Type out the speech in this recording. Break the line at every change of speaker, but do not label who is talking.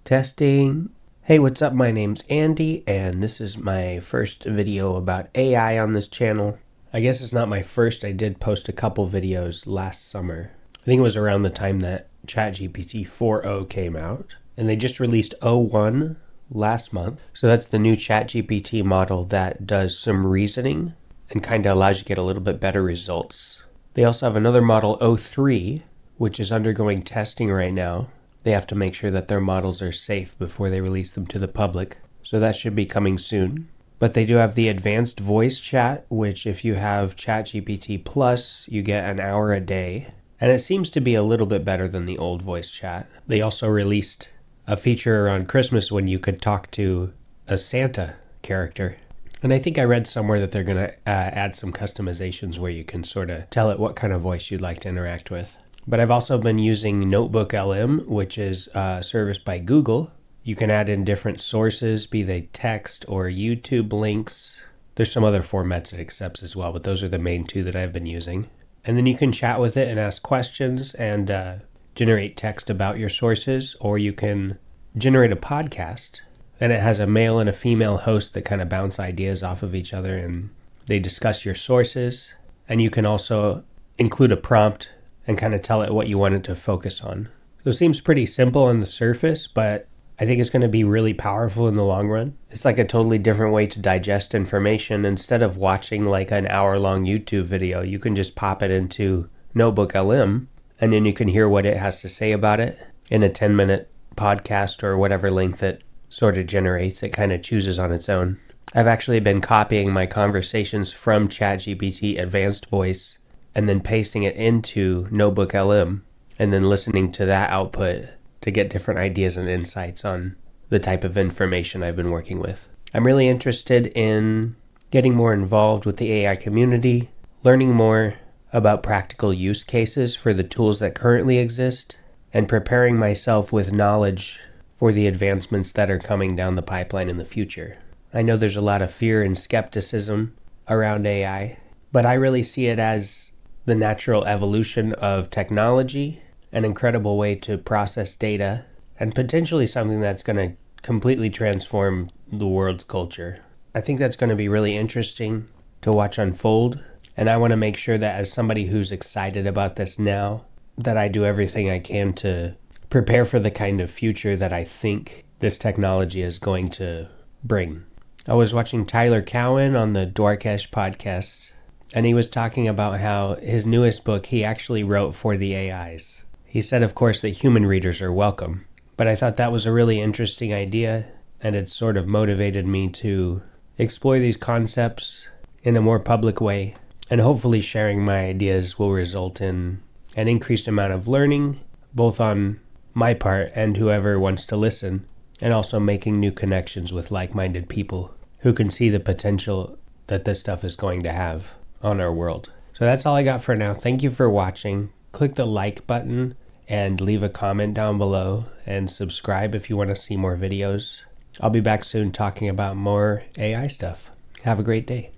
Testing. Hey, what's up? My name's Andy, and this is my first video about AI on this channel. I guess it's not my first. I did post a couple videos last summer. I think it was around the time that ChatGPT 4.0 came out, and they just released 0.1 last month. So that's the new ChatGPT model that does some reasoning and kind of allows you to get a little bit better results. They also have another model, 0.3, which is undergoing testing right now. They have to make sure that their models are safe before they release them to the public. So that should be coming soon. But they do have the advanced voice chat, which if you have ChatGPT Plus, you get an hour a day. And it seems to be a little bit better than the old voice chat. They also released a feature around Christmas when you could talk to a Santa character. And I think I read somewhere that they're going to add some customizations where you can sort of tell it what kind of voice you'd like to interact with. But I've also been using NotebookLM, which is serviced by Google. You can add in different sources, be they text or YouTube links. There's some other formats it accepts as well, but those are the main two that I've been using. And then you can chat with it and ask questions and generate text about your sources, or you can generate a podcast. And it has a male and a female host that kind of bounce ideas off of each other, and they discuss your sources. And you can also include a prompt and kind of tell it what you want it to focus on. So it seems pretty simple on the surface, but I think it's going to be really powerful in the long run. It's like a totally different way to digest information. Instead of watching like an hour-long YouTube video, you can just pop it into NotebookLM, and then you can hear what it has to say about it in a 10-minute podcast or whatever length it sort of generates. It kind of chooses on its own. I've actually been copying my conversations from ChatGPT Advanced Voice and then pasting it into NotebookLM and then listening to that output to get different ideas and insights on the type of information I've been working with. I'm really interested in getting more involved with the AI community, learning more about practical use cases for the tools that currently exist, and preparing myself with knowledge for the advancements that are coming down the pipeline in the future. I know there's a lot of fear and skepticism around AI, but I really see it as the natural evolution of technology, an incredible way to process data, and potentially something that's going to completely transform the world's culture. I think that's going to be really interesting to watch unfold, and I want to make sure that as somebody who's excited about this now, that I do everything I can to prepare for the kind of future that I think this technology is going to bring. I was watching Tyler Cowen on the Dwarkesh podcast, and he was talking about how his newest book he actually wrote for the AIs. He said, of course, that human readers are welcome, but I thought that was a really interesting idea, and it sort of motivated me to explore these concepts in a more public way, and hopefully sharing my ideas will result in an increased amount of learning, both on my part and whoever wants to listen, and also making new connections with like-minded people who can see the potential that this stuff is going to have on our world. So that's all I got for now. Thank you for watching. Click the like button and leave a comment down below, and subscribe if you want to see more videos. I'll be back soon talking about more AI stuff. Have a great day.